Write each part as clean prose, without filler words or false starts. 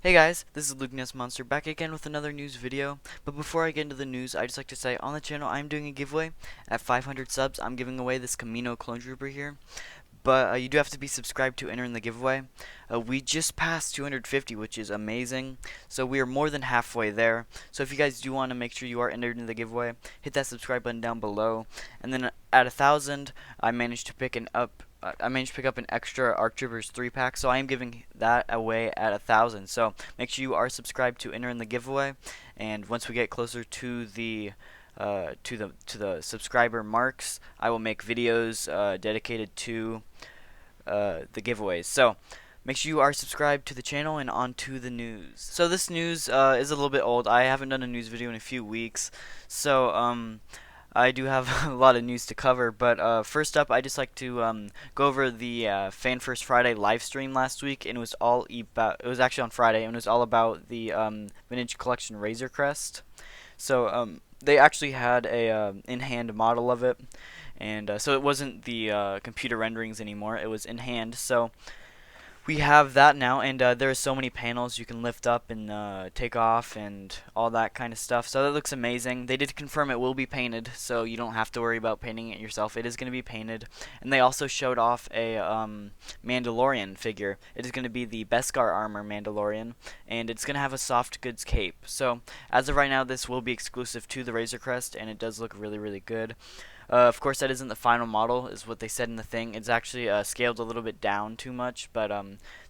Hey guys, this is Luke Monster back again with another news video. But before I get into the news, I just like to say on the channel I'm doing a giveaway. At 500 subs, I'm giving away this Camino clone trooper here. But you do have to be subscribed to enter in the giveaway. We just passed 250, which is amazing. So we are more than halfway there. So if you guys do want to make sure you are entered in the giveaway, hit that subscribe button down below. And then at 1,000, I managed to pick up an extra ARC Troopers 3-pack, so I am giving that away at 1,000. So make sure you are subscribed to enter in the giveaway. And once we get closer to the subscriber marks, I will make videos dedicated to the giveaways. So make sure you are subscribed to the channel, and on to the news. So this news is a little bit old. I haven't done a news video in a few weeks, so I do have a lot of news to cover. But first up, I just like to go over the Fan First Friday live stream last week, and it was all about. It was actually on Friday, and it was all about the vintage collection Razor Crest. So they actually had a in-hand model of it, and so it wasn't the computer renderings anymore. It was in hand. So we have that now, and there are so many panels you can lift up and take off and all that kind of stuff. So that looks amazing. They did confirm it will be painted, so you don't have to worry about painting it yourself. It is going to be painted. And they also showed off a Mandalorian figure. It is going to be the Beskar armor Mandalorian, and it's going to have a soft goods cape. So as of right now, this will be exclusive to the Razor Crest, and it does look really, really good. Of course, that isn't the final model, is what they said in the thing. It's actually scaled a little bit down too much, but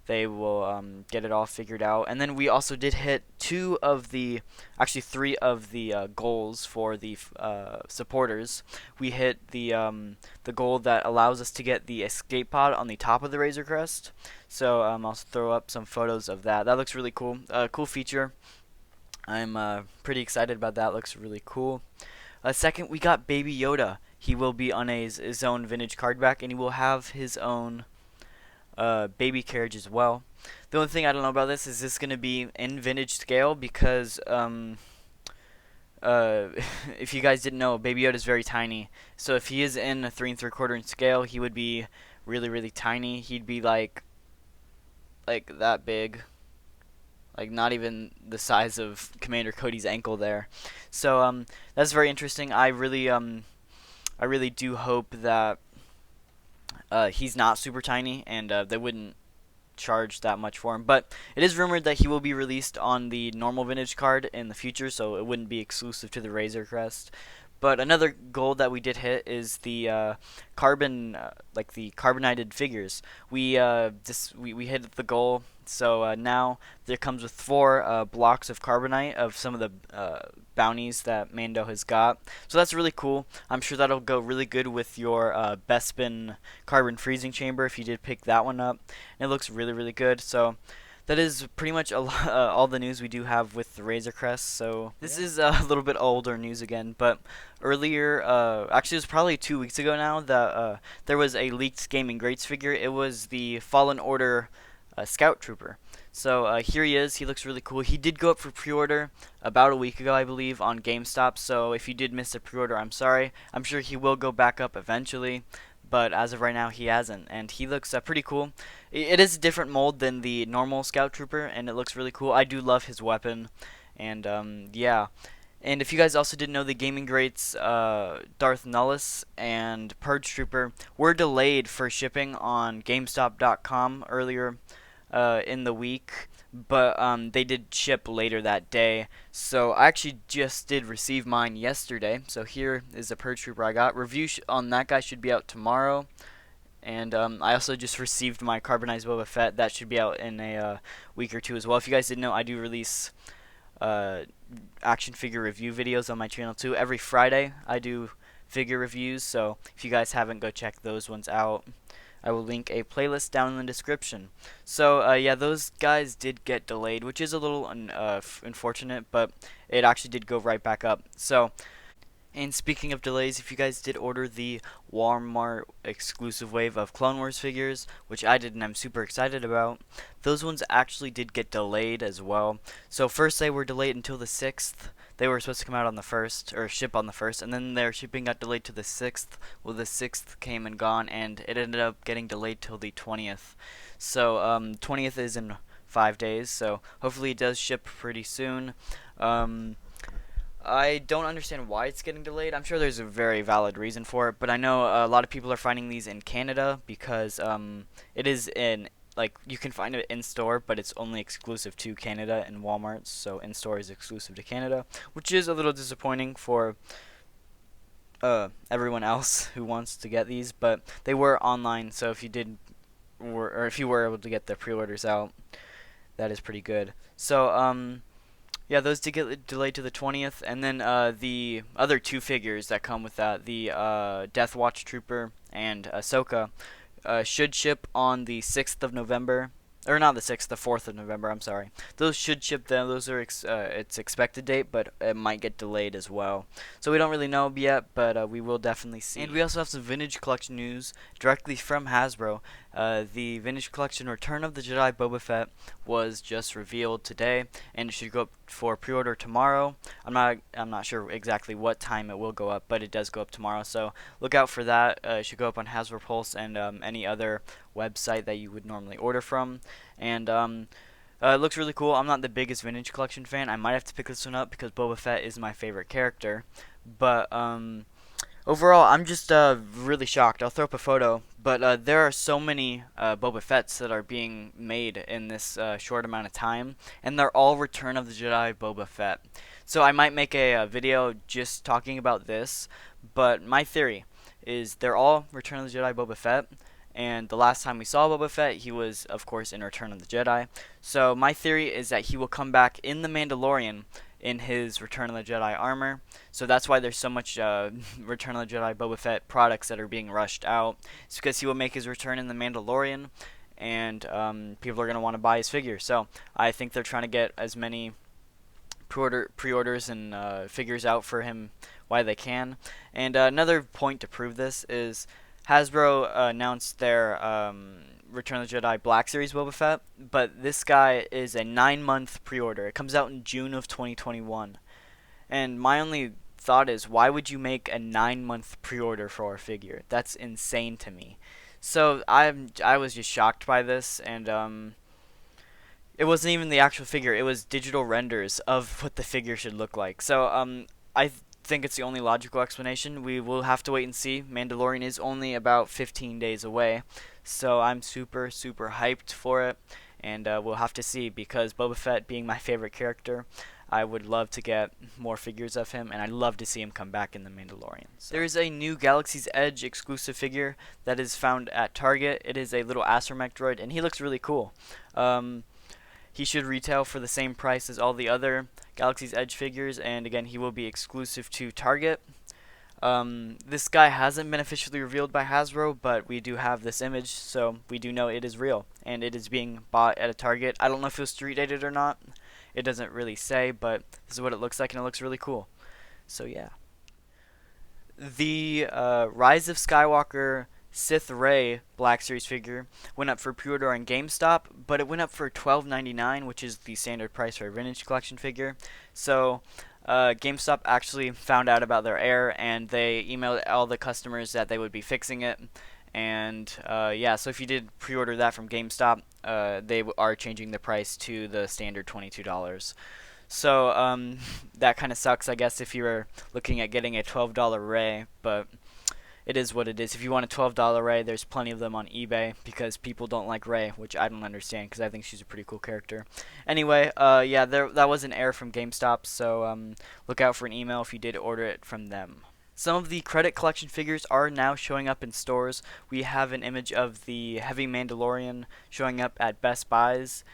they will get it all figured out. And then we also did hit actually three of the goals for the supporters. We hit the goal that allows us to get the escape pod on the top of the Razor Crest. So I'll throw up some photos of that. That looks really cool. Cool feature. I'm pretty excited about that. Looks really cool. Second, we got Baby Yoda. He will be on his own vintage card back, and he will have his own baby carriage as well. The only thing I don't know about this is this going to be in vintage scale, because if you guys didn't know, Baby Yoda is very tiny. So if he is in a 3 3/4 inch scale, he would be really, really tiny. He'd be like that big. Like not even the size of Commander Cody's ankle there. So that's very interesting. I really do hope that he's not super tiny, and they wouldn't charge that much for him. But it is rumored that he will be released on the normal vintage card in the future, so it wouldn't be exclusive to the Razor Crest. But another goal that we did hit is the like the carbonated figures. We hit the goal. So now there comes with 4 blocks of carbonite of some of the bounties that Mando has got. So that's really cool. I'm sure that'll go really good with your Bespin carbon freezing chamber if you did pick that one up. And it looks really, really good. So that is pretty much all the news we do have with the Razor Crest. So this is a little bit older news again, but earlier, actually it was probably 2 weeks ago now, that there was a leaked Gaming Greats figure. It was the Fallen Order Scout Trooper. So here he is. He looks really cool. He did go up for pre-order about a week ago, I believe, on GameStop. So if you did miss a pre-order, I'm sorry. I'm sure he will go back up eventually, but as of right now, he hasn't. And he looks pretty cool. It is a different mold than the normal Scout Trooper, and it looks really cool. I do love his weapon, and yeah. And if you guys also didn't know, the Gaming Greats Darth Nullis and Purge Trooper were delayed for shipping on GameStop.com earlier in the week, but they did ship later that day. So I actually just did receive mine yesterday. So here is the Purge Trooper I got. Review on that guy should be out tomorrow. And I also just received my Carbonized Boba Fett. That should be out in a week or two as well. If you guys didn't know, I do release action figure review videos on my channel too. Every Friday I do figure reviews, so if you guys haven't, go check those ones out. I will link a playlist down in the description. So yeah, those guys did get delayed, which is a little unfortunate, but it actually did go right back up. So, and speaking of delays, if you guys did order the Walmart exclusive wave of Clone Wars figures, which I did and I'm super excited about, those ones actually did get delayed as well. So first they were delayed until the 6th. They were supposed to come out on the 1st, or ship on the 1st, and then their shipping got delayed to the 6th. Well, the 6th came and gone, and it ended up getting delayed till the 20th. So 20th is in 5 days, so hopefully it does ship pretty soon. Um, I don't understand why it's getting delayed. I'm sure there's a very valid reason for it, but I know a lot of people are finding these in Canada because it is in, like, you can find it in store, but it's only exclusive to Canada and Walmart. So in store is exclusive to Canada, which is a little disappointing for everyone else who wants to get these. But they were online, so if you did, or if you were able to get the pre-orders out, that is pretty good. So yeah, those did get delayed to the 20th, and then the other two figures that come with that, the Death Watch Trooper and Ahsoka, should ship on the 6th of November. Or not the 6th, the 4th of November, I'm sorry. Those should ship then. Those are its expected date, but it might get delayed as well. So we don't really know yet, but we will definitely see. And we also have some Vintage Collection news directly from Hasbro. The Vintage Collection Return of the Jedi Boba Fett was just revealed today, and it should go up for pre-order tomorrow. I'm not sure exactly what time it will go up, but it does go up tomorrow. So look out for that. It should go up on Hasbro Pulse and any other website that you would normally order from. And it looks really cool. I'm not the biggest Vintage Collection fan. I might have to pick this one up because Boba Fett is my favorite character. But overall, I'm just really shocked. I'll throw up a photo. But there are so many Boba Fetts that are being made in this short amount of time. And they're all Return of the Jedi Boba Fett. So I might make a video just talking about this. But my theory is they're all Return of the Jedi Boba Fett. And the last time we saw Boba Fett, he was, of course, in Return of the Jedi. So my theory is that he will come back in The Mandalorian in his Return of the Jedi armor. So that's why there's so much Return of the Jedi Boba Fett products that are being rushed out. It's because he will make his return in The Mandalorian, and people are going to want to buy his figure. So I think they're trying to get as many pre-orders and figures out for him while they can. And another point to prove this is Hasbro announced their Return of the Jedi Black Series Boba Fett, but this guy is a 9-month pre-order. It comes out in June of 2021. And my only thought is, why would you make a 9-month pre-order for a figure? That's insane to me. So I was just shocked by this, and it wasn't even the actual figure. It was digital renders of what the figure should look like. So I think it's the only logical explanation. We will have to wait and see. Mandalorian is only about 15 days away, so I'm super hyped for it, and we'll have to see, because Boba Fett being my favorite character, I would love to get more figures of him, and I'd love to see him come back in The Mandalorian. So there is a new Galaxy's Edge exclusive figure that is found at Target. It is a little astromech droid, and he looks really cool. He should retail for the same price as all the other Galaxy's Edge figures, and again, he will be exclusive to Target. This guy hasn't been officially revealed by Hasbro, but we do have this image, so we do know it is real, and it is being bought at a Target. I don't know if it was street dated or not. It doesn't really say, but this is what it looks like, and it looks really cool. So yeah. The Rise of Skywalker Sith Rey Black Series figure went up for pre-order on GameStop, but it went up for $12.99, which is the standard price for a Vintage Collection figure. So GameStop actually found out about their error, and they emailed all the customers that they would be fixing it. And yeah, so if you did pre-order that from GameStop, they are changing the price to the standard $22. So that kind of sucks, I guess, if you were looking at getting a $12 Rey, but it is what it is. If you want a $12 Rey, there's plenty of them on eBay, because people don't like Rey, which I don't understand, because I think she's a pretty cool character. Anyway, yeah, that was an error from GameStop, so look out for an email if you did order it from them. Some of the credit collection figures are now showing up in stores. We have an image of the Heavy Mandalorian showing up at Best Buys.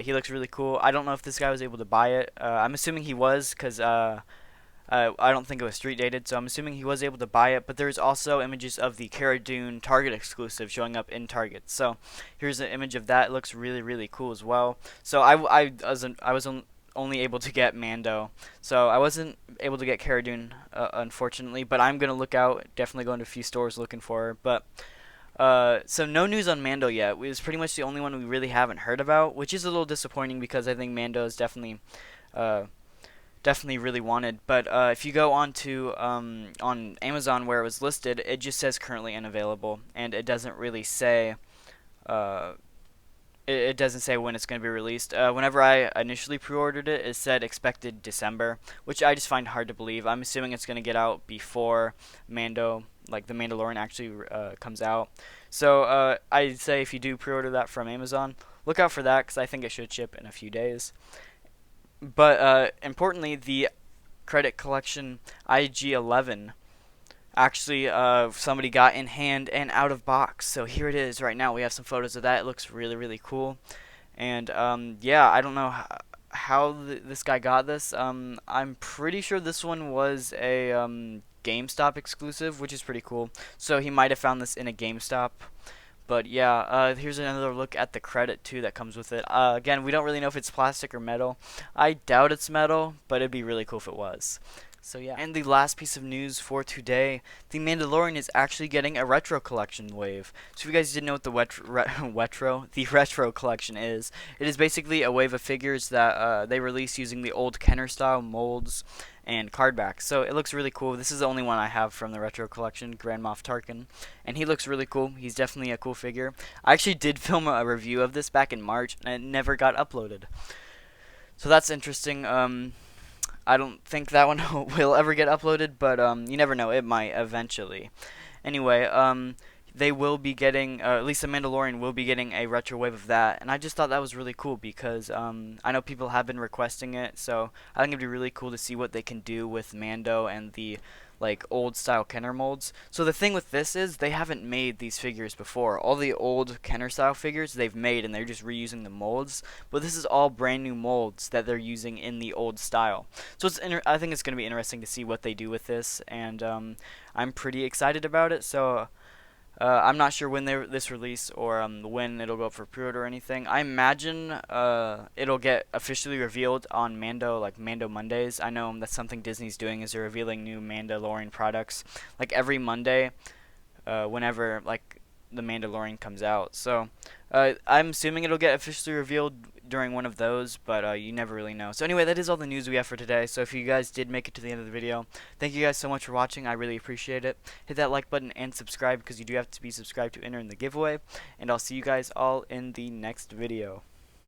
He looks really cool. I don't know if this guy was able to buy it. I'm assuming he was, because I don't think it was street dated, so I'm assuming he was able to buy it. But there's also images of the Cara Dune Target exclusive showing up in Target. So here's an image of that. It looks really cool as well. So I was only able to get Mando, so I wasn't able to get Cara Dune, unfortunately. But I'm gonna look out. Definitely going to a few stores looking for her. But so no news on Mando yet. It was pretty much the only one we really haven't heard about, which is a little disappointing, because I think Mando is definitely really wanted. But if you go on to on Amazon where it was listed, it just says currently unavailable, and it doesn't really say it doesn't say when it's going to be released. Whenever I initially pre-ordered it, it said expected December, which I just find hard to believe. I'm assuming it's going to get out before Mando, like the Mandalorian, actually comes out. So I'd say if you do pre-order that from Amazon, look out for that because I think it should ship in a few days. But importantly, the credit collection IG-11 actually somebody got in hand and out of box. So here it is right now. We have some photos of that. It looks really really cool. And yeah, I don't know how this guy got this. I'm pretty sure this one was a GameStop exclusive, which is pretty cool. So he might have found this in a GameStop. But yeah, here's another look at the credit too that comes with it. Again, we don't really know if it's plastic or metal. I doubt it's metal, but it'd be really cool if it was. So yeah, and the last piece of news for today, The Mandalorian is actually getting a retro collection wave. So if you guys didn't know what the retro collection is, it is basically a wave of figures that they release using the old Kenner style molds and card backs. So it looks really cool. This is the only one I have from the retro collection, Grand Moff Tarkin, and he looks really cool. He's definitely a cool figure. I actually did film a review of this back in March, and it never got uploaded. So that's interesting. I don't think that one will ever get uploaded, but you never know. It might eventually. Anyway, they will be getting, at least the Mandalorian will be getting a retro wave of that, and I just thought that was really cool because I know people have been requesting it, so I think it'd be really cool to see what they can do with Mando and the like old style Kenner molds. So the thing with this is they haven't made these figures before. All the old Kenner style figures they've made and they're just reusing the molds, but this is all brand new molds that they're using in the old style. So I think it's going to be interesting to see what they do with this, and I'm pretty excited about it. So I'm not sure when this release or when it'll go up for pre-order or anything. I imagine it'll get officially revealed on Mando, like Mando Mondays. I know that's something Disney's doing, is they're revealing new Mandalorian products like every Monday, whenever like the Mandalorian comes out. So I'm assuming it'll get officially revealed during one of those, but you never really know. So anyway, that is all the news we have for today. So if you guys did make it to the end of the video, thank you guys so much for watching. I really appreciate it. Hit that like button and subscribe because you do have to be subscribed to enter in the giveaway. And I'll see you guys all in the next video.